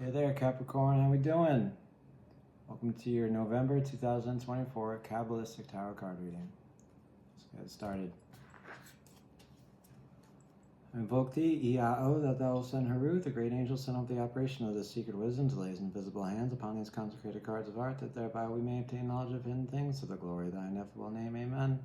Hey there, Capricorn. How we doing? Welcome to your November 2024 Kabbalistic Tarot card reading. Let's get started. I invoke thee, Iao, that thou wilt send Haru, the great angel, send up the operation of this secret wisdom to lay his invisible hands upon these consecrated cards of art, that thereby we may obtain knowledge of hidden things to the glory of thy ineffable name. Amen.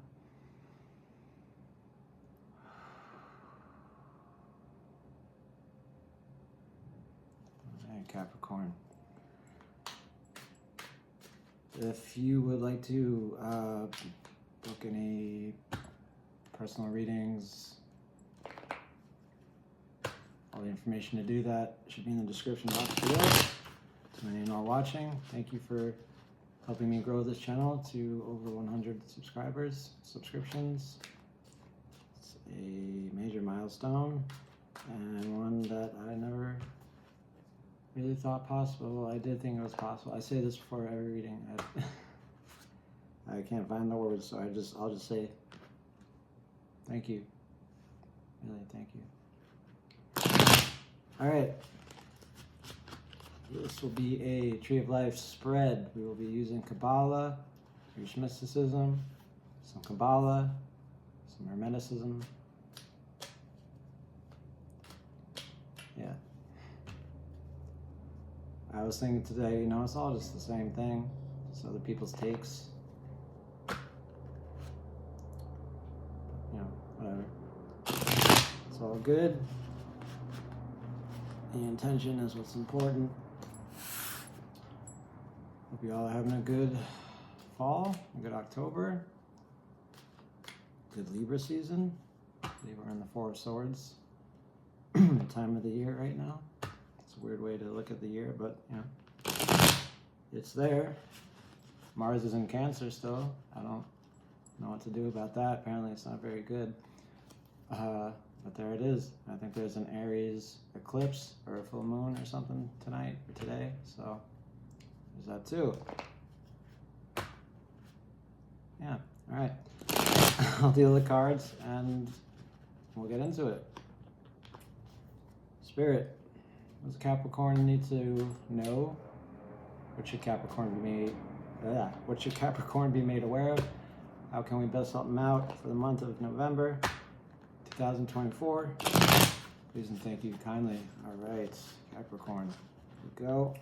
Alright, Capricorn. If you would like to book any personal readings, all the information to do that should be in the description box below. To many of you all watching, thank you for helping me grow this channel to over 100 subscriptions. It's a major milestone and one that I never really thought possible. I did think it was possible. I say this before every reading. I can't find the words, so I'll just say thank you. Really, thank you. All right. This will be a Tree of Life spread. We will be using Kabbalah, Jewish mysticism, some Kabbalah, some Hermeticism. Yeah. I was thinking today, it's all just the same thing. Just other people's takes. Whatever. It's all good. The intention is what's important. Hope you all are having a good fall, a good October, good Libra season. I believe we're in the Four of Swords time of the year right now. It's a weird way to look at the year, but it's there. Mars is in Cancer still. I don't know what to do about that. Apparently it's not very good. But there it is. I think there's an Aries eclipse or a full moon or something tonight or today. So there's that too. Yeah, all right. I'll deal the cards and we'll get into it. Spirit, what does Capricorn need to know? What should Capricorn be made aware of? How can we best help them out for the month of November 2024? Please and thank you kindly. All right, Capricorn, here we go.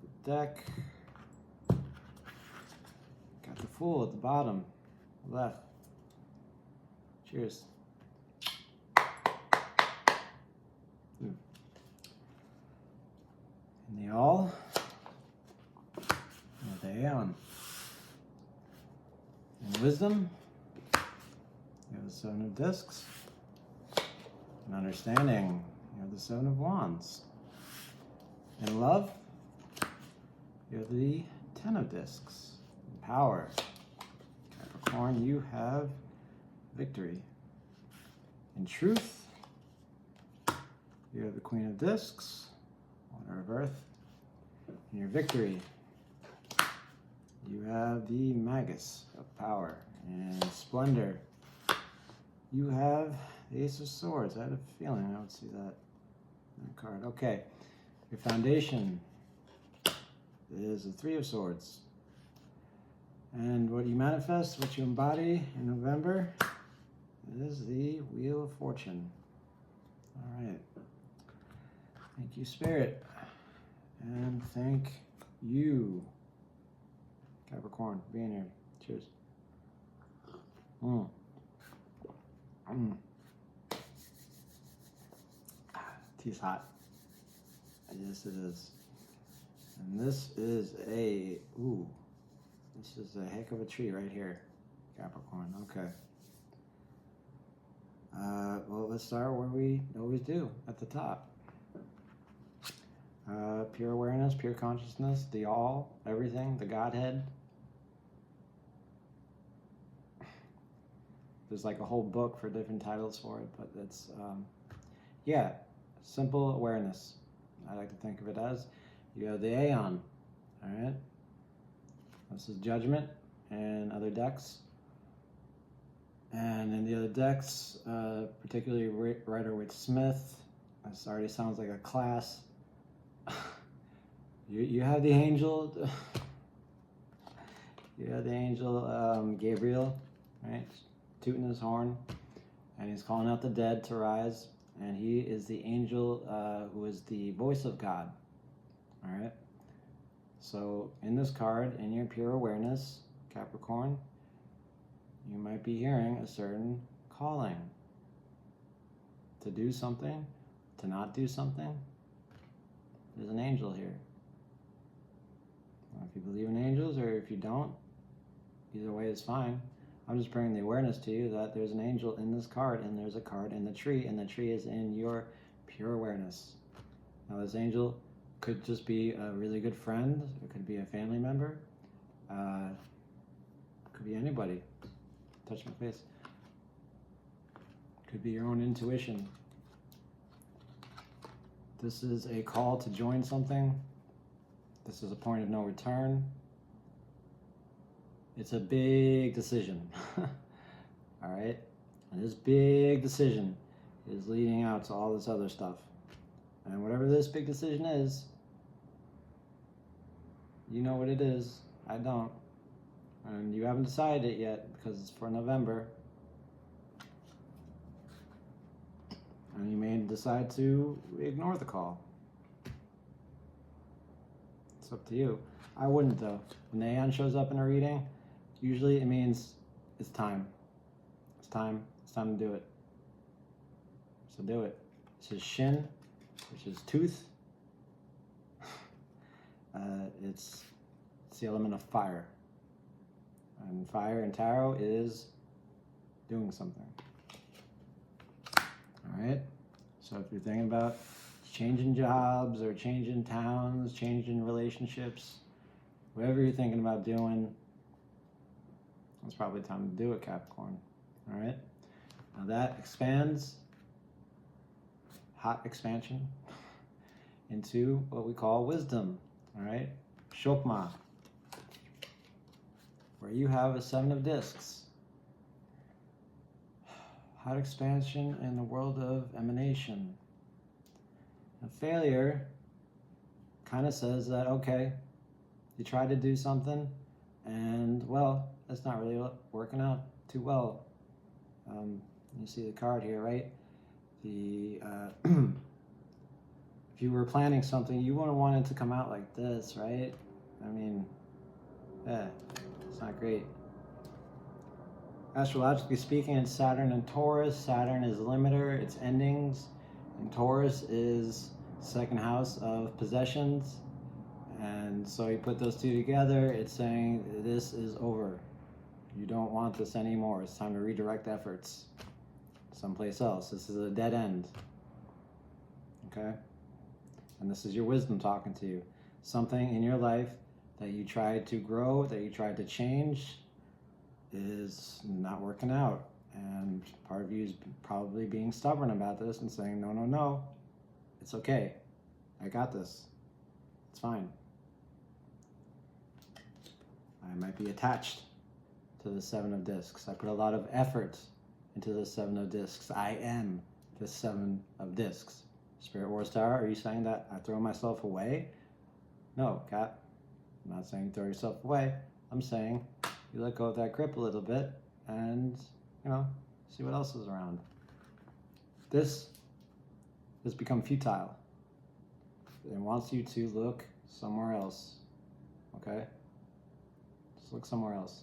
Got the deck. Got the Fool at the bottom, left. Cheers. And the All. And the Aeon. And Wisdom. You have the Seven of Discs. And Understanding. You have the Seven of Wands. And Love. You have the Ten of Discs. And Power. Capricorn, you have Victory. In Truth, you have the Queen of Discs. Water of Earth. And your Victory, you have the Magus of Power. And Splendor, you have the Ace of Swords. I had a feeling I would see that card. Okay, your foundation is the Three of Swords. And what you manifest, what you embody in November is the Wheel of Fortune. All right. Thank you, Spirit. And thank you, Capricorn, for being here. Cheers. Tea's hot. Yes, it is. And this is a heck of a tree right here, Capricorn. Okay. Well, let's start where we always do, at the top. Pure awareness, pure consciousness, the all, everything, the Godhead. There's like a whole book for different titles for it, but it's, simple awareness. I like to think of it as. You have the Aeon, all right? This is Judgment and other decks. And in the other decks, particularly Rider-Waite-Smith, this already sounds like a class. You have the angel. You have the angel Gabriel, right? Tooting his horn, and he's calling out the dead to rise. And he is the angel who is the voice of God. All right. So in this card, in your pure awareness, Capricorn, you might be hearing a certain calling to do something, to not do something. There's an angel here. If you believe in angels or if you don't, either way is fine. I'm just bringing the awareness to you that there's an angel in this card, and there's a card in the tree, and the tree is in your pure awareness. Now this angel could just be a really good friend. It could be a family member. Could be anybody. Touch my face. Could be your own intuition. This is a call to join something. This is a point of no return. It's a big decision. All right? And this big decision is leading out to all this other stuff. And whatever this big decision is, you know what it is. I don't. And you haven't decided it yet because it's for November. And you may decide to ignore the call. It's up to you. I wouldn't though. When the Aeon shows up in a reading, usually it means it's time. It's time. It's time to do it. So do it. This is Shin, which is tooth. It's the element of fire. And fire in tarot is doing something. All right? So if you're thinking about changing jobs or changing towns, changing relationships, whatever you're thinking about doing, it's probably time to do it, Capricorn. All right? Now that expands, hot expansion, into what we call wisdom. All right? Shokma, where you have a 7 of discs. Hot expansion in the world of emanation. And failure kind of says that, okay, you tried to do something and, well, it's not really working out too well. You see the card here, right? If you were planning something, you wouldn't want it to come out like this, right? I mean, yeah, it's not great. Astrologically speaking, it's Saturn and Taurus. Saturn is limiter, it's endings, and Taurus is second house of possessions. And so you put those two together, it's saying this is over. You don't want this anymore. It's time to redirect efforts someplace else. This is a dead end. Okay? And this is your wisdom talking to you. Something in your life that you tried to grow, that you tried to change, is not working out. And part of you is probably being stubborn about this and saying, no, no, no, it's okay. I got this. It's fine. I might be attached to the 7 of discs. I put a lot of effort into the 7 of discs. I am the 7 of discs. Spirit Wars Tower, are you saying that I throw myself away? No, Cap. I'm not saying throw yourself away. I'm saying you let go of that grip a little bit and, see what else is around. This has become futile. It wants you to look somewhere else. Okay? Just look somewhere else.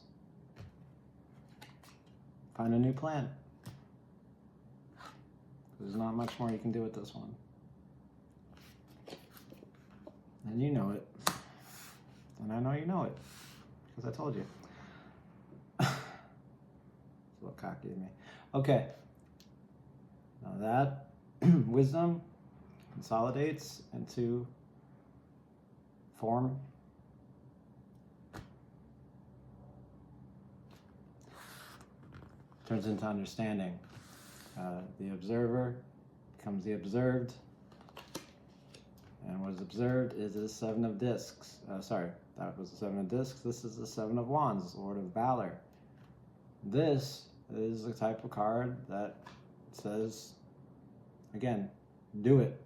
Find a new plan. There's not much more you can do with this one. And you know it. And I know you know it. Because I told you. It's a little cocky of me. Okay. Now that wisdom consolidates into form. Turns into understanding. The observer becomes the observed. And what is observed is the 7 of discs. That was the 7 of discs. This is the 7 of wands, Lord of Valor. This is the type of card that says, again, do it.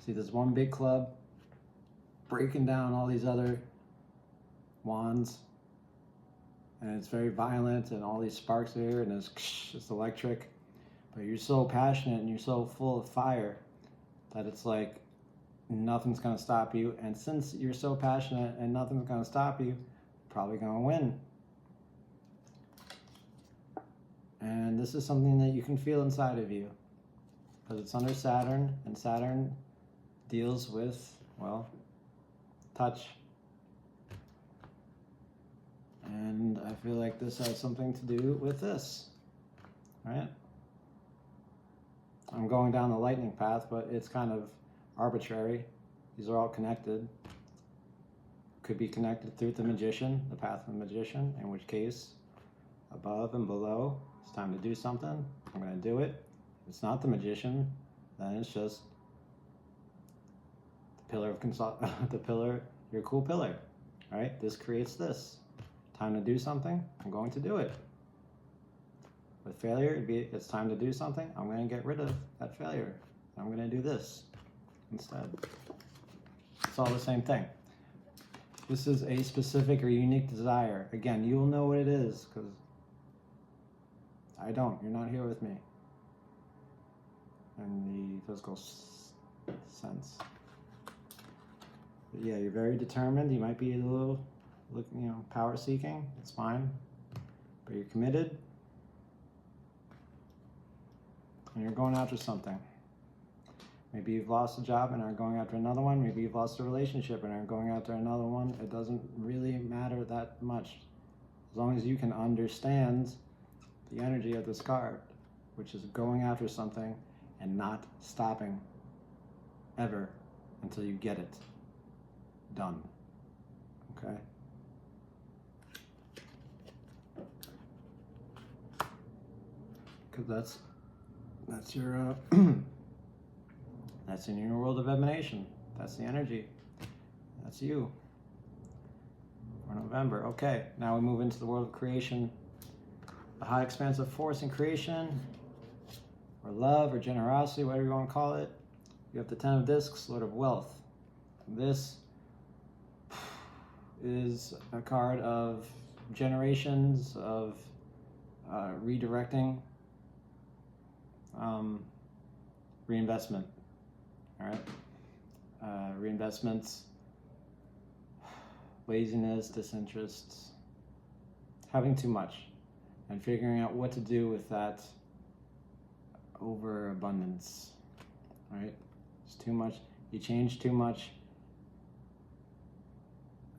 See this one big club, breaking down all these other wands, and it's very violent, and all these sparks are here, and it's electric. But you're so passionate and you're so full of fire that it's like nothing's gonna stop you. And since you're so passionate and nothing's gonna stop you, you're probably gonna win. And this is something that you can feel inside of you, because it's under Saturn, and Saturn deals with, well, touch. And I feel like this has something to do with this, right? I'm going down the lightning path, but it's kind of arbitrary. These are all connected. Could be connected through the magician, the path of the magician, in which case, above and below, it's time to do something. I'm going to do it. If it's not the magician, then it's just the pillar of the pillar, your cool pillar. All right, this creates this. Time to do something, I'm going to do it. With failure, it's time to do something, I'm going to get rid of that failure. I'm going to do this instead. It's all the same thing. This is a specific or unique desire. Again, you will know what it is, because I don't. You're not here with me in the physical sense. But yeah, you're very determined. You might be a little, power seeking. It's fine. But you're committed. And you're going after something. Maybe you've lost a job and are going after another one. Maybe you've lost a relationship and are going after another one. It doesn't really matter that much. As long as you can understand the energy of this card, which is going after something and not stopping ever until you get it done. Okay? Because that's your that's in your world of emanation. That's the energy. That's you for November. Okay, now we move into the world of creation. The high expansive force in creation, or love, or generosity, whatever you want to call it. You have the Ten of Discs, Lord of Wealth. This is a card of generations of redirecting, reinvestment. All right, reinvestments, laziness, disinterest, having too much, and figuring out what to do with that overabundance. All right, it's too much. You change too much,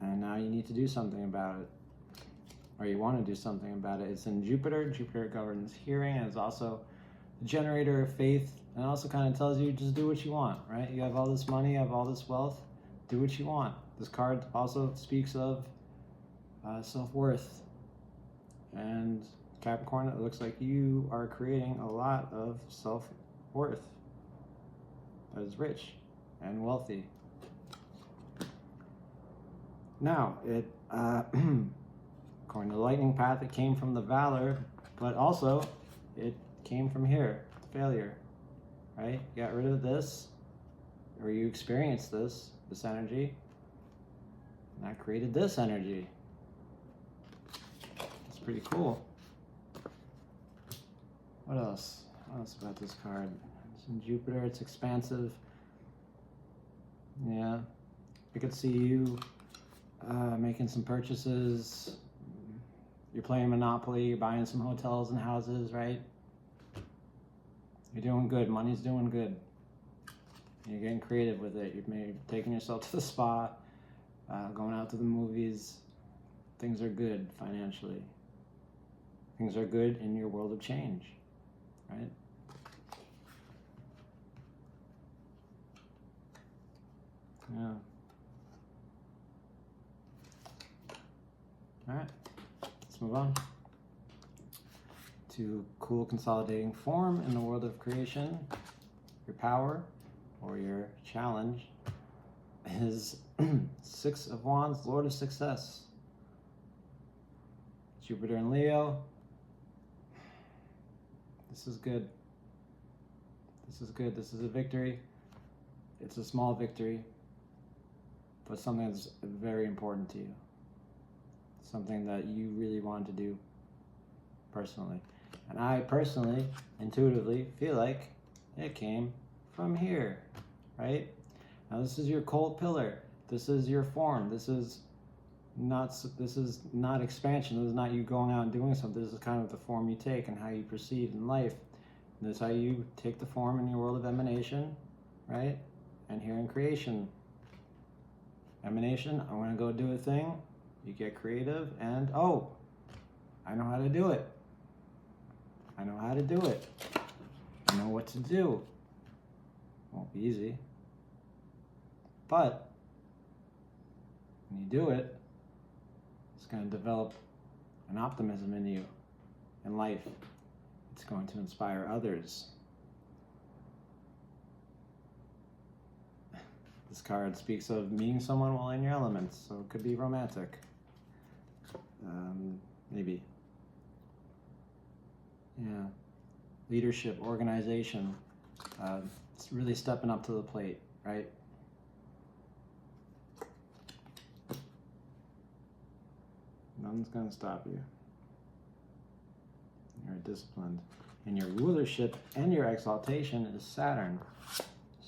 and now you need to do something about it, or you want to do something about it. It's in Jupiter. Jupiter governs hearing, and it's also the generator of faith, and it also kind of tells you just do what you want, right? You have all this money, you have all this wealth, do what you want. This card also speaks of self-worth. And Capricorn, it looks like you are creating a lot of self-worth that is rich and wealthy. Now, according to the lightning path, it came from the valor, but also it came from here, failure, right? You got rid of this, or you experienced this energy, and that created this energy. It's pretty cool. What else? What else about this card? It's in Jupiter, it's expansive. Yeah, I could see you making some purchases. You're playing Monopoly, you're buying some hotels and houses, right? You're doing good. Money's doing good. You're getting creative with it. You're taking yourself to the spa, going out to the movies. Things are good financially. Things are good in your world of change, right? Yeah. All right. Let's move on to cool consolidating form in the world of creation. Your power or your challenge is Six of Wands, Lord of Success. Jupiter and Leo. This is good. This is good. This is a victory. It's a small victory. but something that's very important to you. Something that you really want to do personally. And I personally, intuitively, feel like it came from here, right? Now this is your cold pillar. This is your form. This is not expansion. This is not you going out and doing something. This is kind of the form you take and how you proceed in life. This is how you take the form in your world of emanation, right? And here in creation. Emanation, I'm going to go do a thing. You get creative and, oh, I know how to do it. I know how to do it. I know what to do. Won't be easy. But when you do it, it's going to develop an optimism in you, in life. It's going to inspire others. This card speaks of meeting someone while in your elements, so it could be romantic. Maybe. Yeah. Leadership, organization. It's really stepping up to the plate, right? Nothing's going to stop you. You're disciplined. And your rulership and your exaltation is Saturn.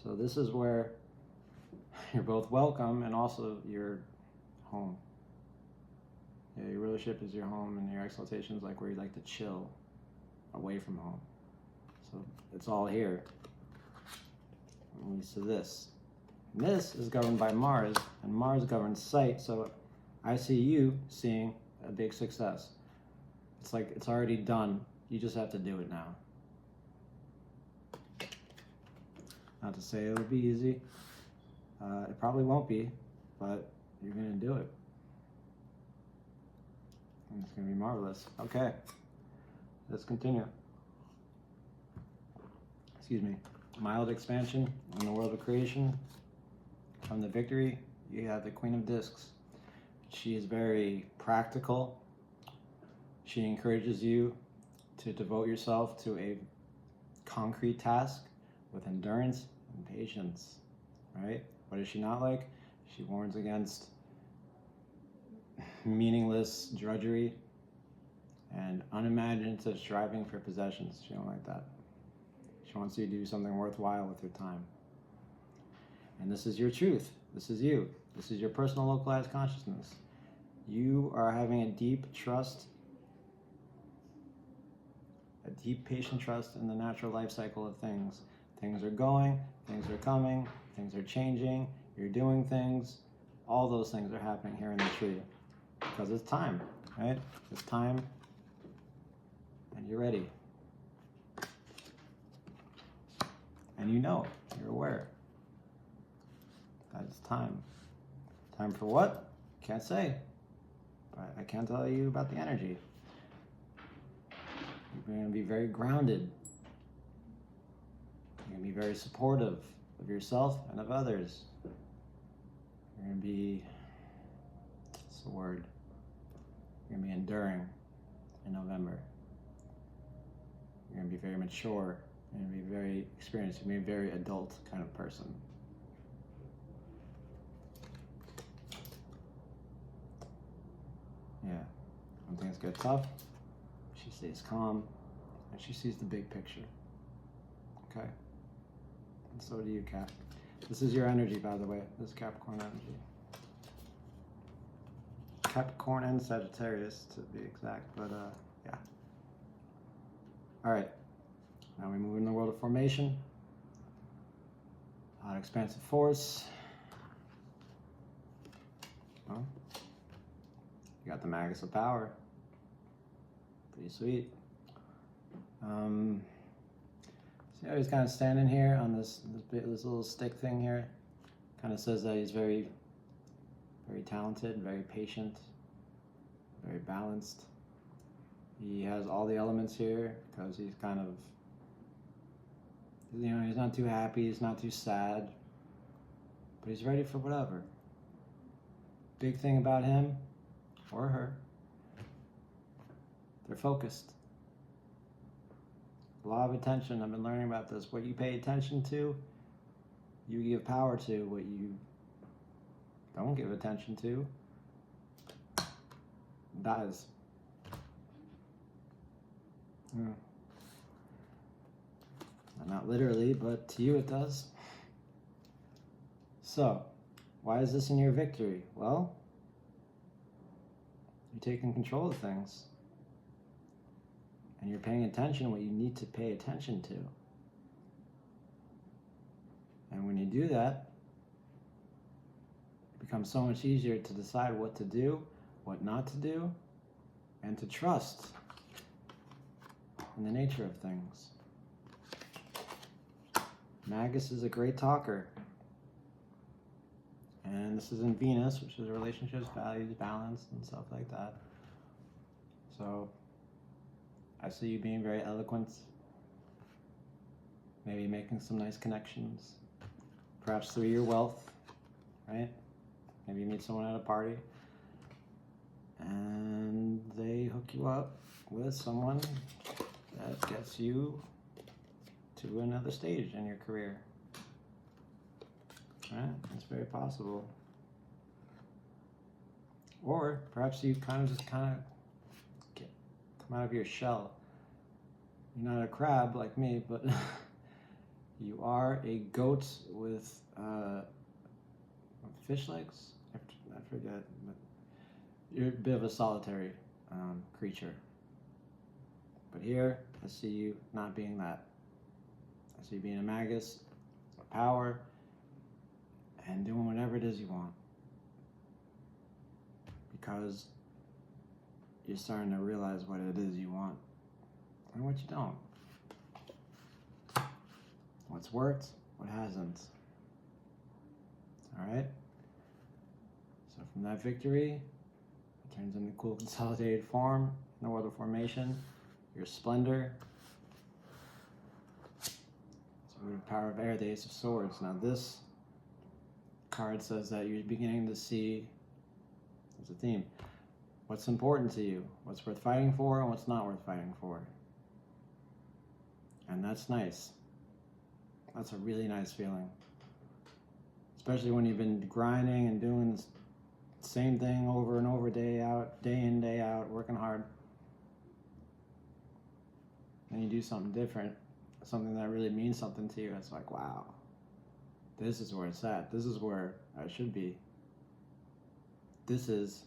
So this is where you're both welcome and also your home. Yeah, your rulership is your home and your exaltation is like where you like to chill away from home. So it's all here. At least to this. And this is governed by Mars, and Mars governs sight, so I see you seeing a big success. It's like it's already done. You just have to do it now. Not to say it'll be easy. It probably won't be, but you're going to do it. And it's going to be marvelous. Okay, let's continue. Excuse me. Mild expansion in the world of creation. From the victory, you have the Queen of Discs. She is very practical. She encourages you to devote yourself to a concrete task with endurance and patience, right? What is she not like? She warns against meaningless drudgery and unimaginative striving for possessions. She don't like that. She wants you to do something worthwhile with your time. And this is your truth. This is you. This is your personal localized consciousness. You are having a deep trust, a deep patient trust in the natural life cycle of things. Things are going, things are coming, things are changing, you're doing things. All those things are happening here in the tree. Because it's time, right? It's time, and you're ready. And you know, you're aware. That it's time. Time for what? Can't say. But I can tell you about the energy. You're going to be very grounded. You're going to be very supportive of yourself and of others. You're going to be, what's the word? You're going to be enduring in November. You're going to be very mature. You're going to be very experienced. You're going to be a very adult kind of person. Yeah. When things get tough, she stays calm and she sees the big picture. Okay? And so do you, Cap. This is your energy, by the way. This is Capricorn energy. Capricorn and Sagittarius, to be exact, but yeah. All right. Now we move in the world of formation. Expansive force. Well, you got the Magus of Power. Pretty sweet. See how he's kind of standing here on this little stick thing here? Kind of says that he's very, very talented, very patient, very balanced. He has all the elements here because he's kind of, you know, he's not too happy, he's not too sad, but he's ready for whatever. Big thing about him, or her, they're focused. Law of attention, I've been learning about this. What you pay attention to, you give power to. What you don't give attention to dies. Not literally, but to you it does. So, why is this in your victory? Well, you're taking control of things. And you're paying attention to what you need to pay attention to. And when you do that, it becomes so much easier to decide what to do, what not to do, and to trust in the nature of things. Magus is a great talker. And this is in Venus, which is relationships, values, balance, and stuff like that. So, I see you being very eloquent. Maybe making some nice connections. Perhaps through your wealth, right? Maybe you meet someone at a party. And they hook you up with someone that gets you to another stage in your career. Right? That's very possible. Or perhaps you come out of your shell. You're not a crab like me, but you are a goat with fish legs? I forget. But you're a bit of a solitary creature. But here, I see you not being that. I see you being a magus, a power, and doing whatever it is you want. Because you're starting to realize what it is you want and what you don't. What's worked, what hasn't. Alright? So from that victory, it turns into cool consolidated form, no other formation, your splendor. So we have power of air, the Ace of Swords. Now this card says that you're beginning to see, there's a theme, what's important to you, what's worth fighting for and what's not worth fighting for. And that's nice. That's a really nice feeling. Especially when you've been grinding and doing the same thing over and over, day in, day out, working hard. And you do something different, something that really means something to you. It's like, wow, this is where it's at. This is where I should be. This is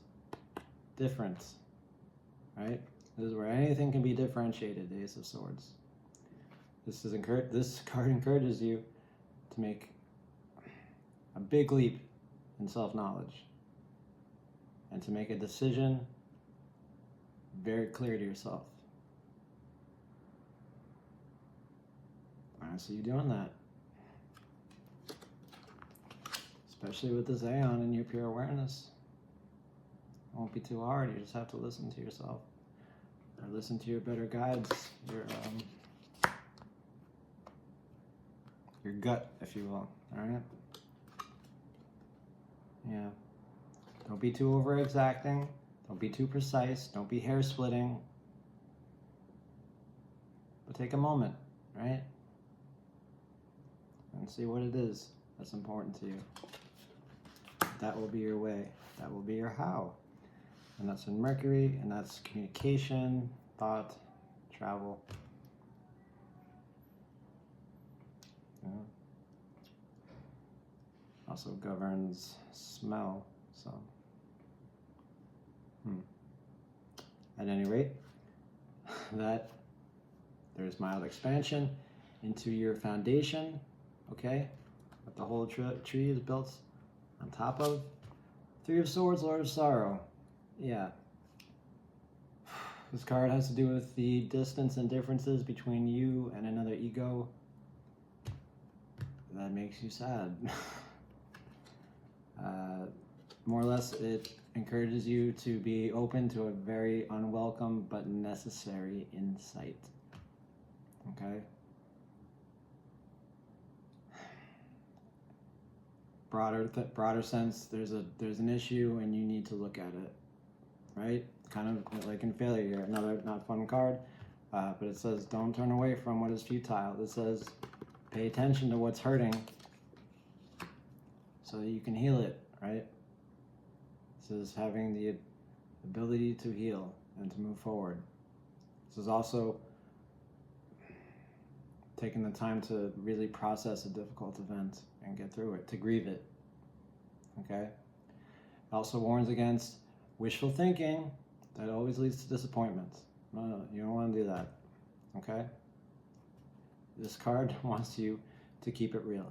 different, right? This is where anything can be differentiated, the Ace of Swords. This card encourages you to make a big leap in self-knowledge and to make a decision very clear to yourself. I see you doing that. Especially with this Aeon and your pure awareness. It won't be too hard. You just have to listen to yourself. Or listen to your better guides. Your gut, if you will. Alright? Yeah. Don't be too over exacting. Don't be too precise. Don't be hair splitting. But take a moment, right? And see what it is that's important to you. That will be your way. That will be your how. And that's in Mercury, and that's communication, thought, travel. Yeah. Also governs smell, so. At any rate, that there's mild expansion into your foundation, okay? What the whole tree is built on top of. Three of Swords, Lord of Sorrow. Yeah. This card has to do with the distance and differences between you and another ego. That makes you sad. More or less, it encourages you to be open to a very unwelcome but necessary insight. Okay? Broader sense, there's an issue and you need to look at it, right? Kind of like in Failure, another not fun card, but it says don't turn away from what is futile. It says pay attention to what's hurting so that you can heal it, right? This is having the ability to heal and to move forward. This is also taking the time to really process a difficult event and get through it, to grieve it. Okay? It also warns against wishful thinking that always leads to disappointment. No, you don't want to do that. Okay? This card wants you to keep it real.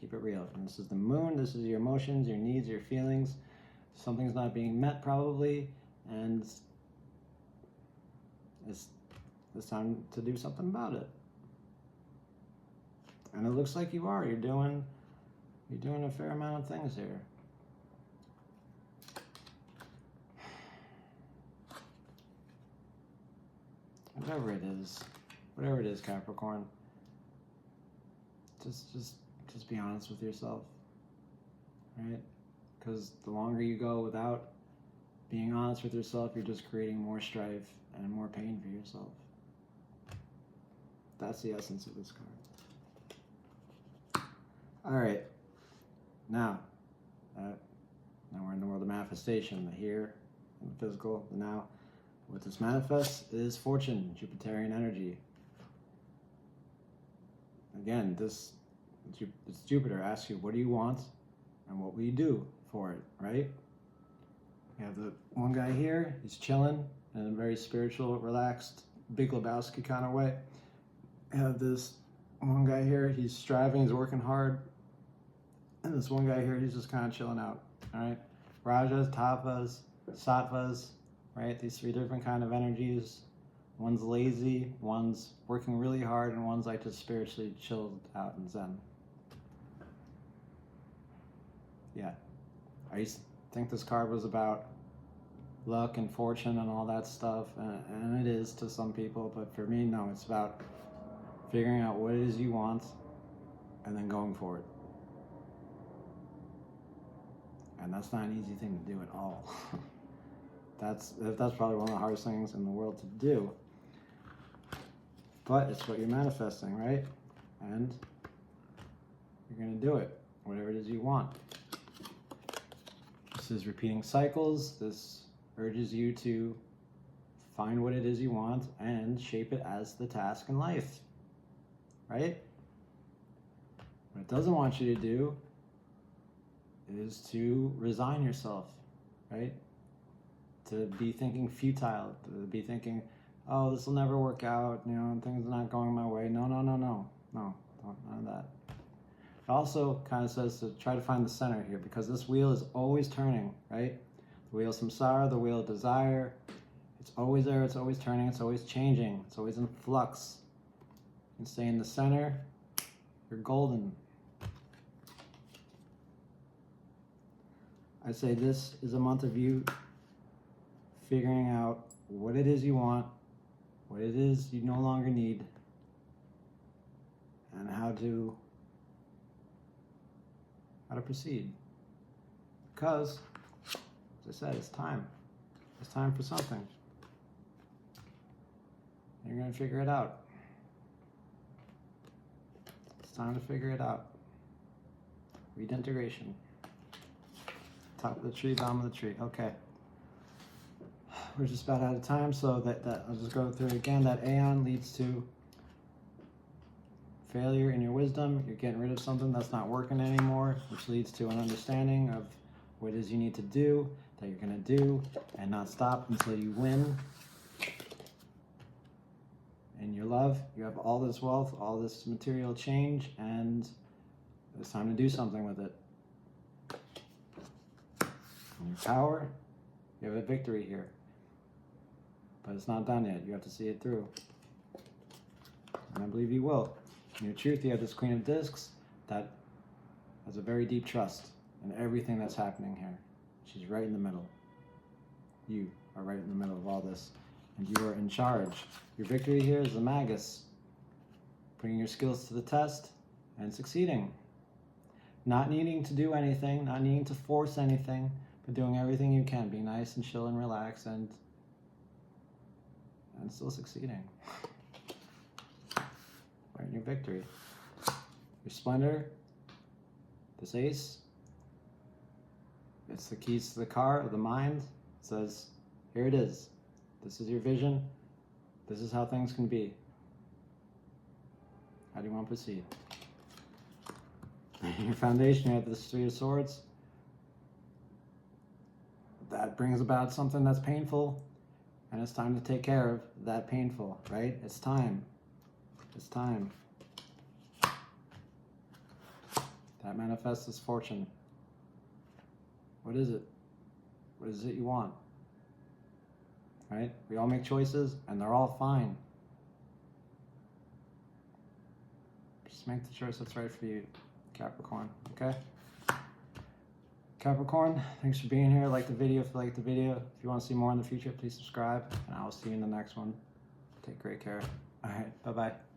Keep it real. And this is the moon, this is your emotions, your needs, your feelings. Something's not being met probably, and it's time to do something about it. And it looks like you are. You're doing a fair amount of things here. Whatever it is, Capricorn. Just be honest with yourself, right? Because the longer you go without being honest with yourself, you're just creating more strife and more pain for yourself. That's the essence of this card. All right, now we're in the world of manifestation, the here, and the physical, the now. What this manifests is fortune, Jupiterian energy. Again, it's Jupiter asks you, what do you want, and what will you do for it, right? You have the one guy here, he's chilling in a very spiritual, relaxed, Big Lebowski kind of way. You have this one guy here, he's striving, he's working hard. And this one guy here, he's just kind of chilling out, all right? Rajas, Tattvas, Sattvas, right? These three different kind of energies. One's lazy, one's working really hard, and one's like just spiritually chilled out and zen. Yeah. I used to think this card was about luck and fortune and all that stuff, and it is to some people, but for me, no, it's about figuring out what it is you want and then going for it. And that's not an easy thing to do at all. That's probably one of the hardest things in the world to do. But it's what you're manifesting, right? And you're going to do it, whatever it is you want. This is repeating cycles. This urges you to find what it is you want and shape it as the task in life, right? What it doesn't want you to do is to resign yourself, right? To be thinking futile, to be thinking, oh, this will never work out, you know, things are not going my way. No, none of that. It also kind of says to try to find the center here, because this wheel is always turning, right? The wheel of samsara, the wheel of desire, it's always there, it's always turning, it's always changing, it's always in flux. You can stay in the center, you're golden. I say this is a month of you figuring out what it is you want, what it is you no longer need, and how to proceed. Because, as I said, it's time. It's time for something. You're going to figure it out. It's time to figure it out. Redintegration. Top of the tree, bottom of the tree. Okay. We're just about out of time, so that I'll just go through it again. That aeon leads to failure in your wisdom. You're getting rid of something that's not working anymore, which leads to an understanding of what it is you need to do, that you're going to do, and not stop until you win. In your love, you have all this wealth, all this material change, and it's time to do something with it. In your power, you have a victory here. But it's not done yet. You have to see it through. And I believe you will. In your truth, you have this Queen of Discs that has a very deep trust in everything that's happening here. She's right in the middle. You are right in the middle of all this. And you are in charge. Your victory here is the Magus. Putting your skills to the test and succeeding. Not needing to do anything, not needing to force anything, but doing everything you can. Be nice and chill and relax and still succeeding. Right in your victory. Your splendor, this ace, It's the keys to the car, the mind. It says, here it is. This is your vision. This is how things can be. How do you want to proceed? Your foundation, you have this Three of Swords. That brings about something that's painful, and it's time to take care of that painful, right? It's time. It's time. That manifests as fortune. What is it? What is it you want? Right? We all make choices, and they're all fine. Just make the choice that's right for you, Capricorn, okay? Capricorn, thanks for being here. Like the video if you liked the video. If you want to see more in the future, please subscribe, and I will see you in the next one. Take great care. All right, bye-bye.